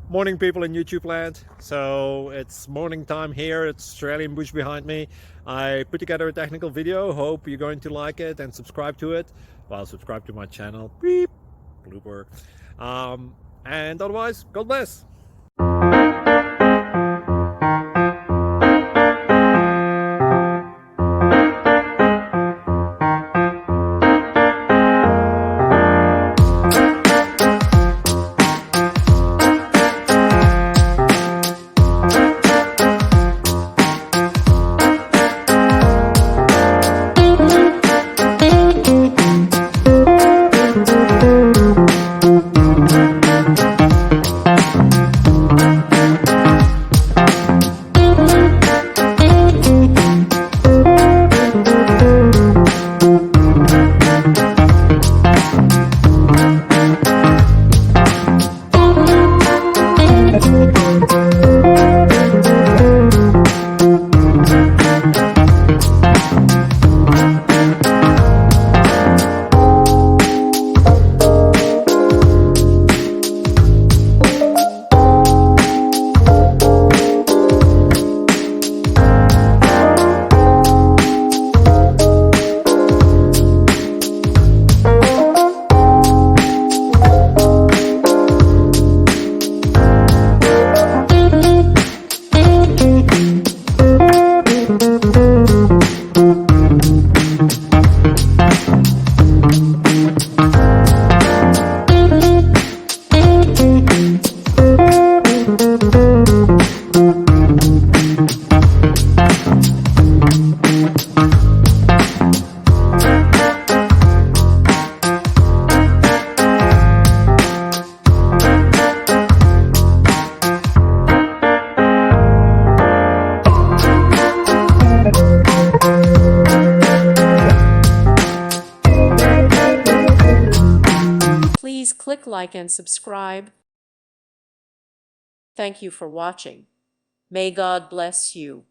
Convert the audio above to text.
Morning, people in YouTube land. So it's morning time here. It's Australian bush behind me. I put together a technical video. Hope you're going to like it and subscribe to it. Well, subscribe to my channel. Beep, blooper. And otherwise, God bless. Please click like and subscribe. Thank you for watching. May God bless you.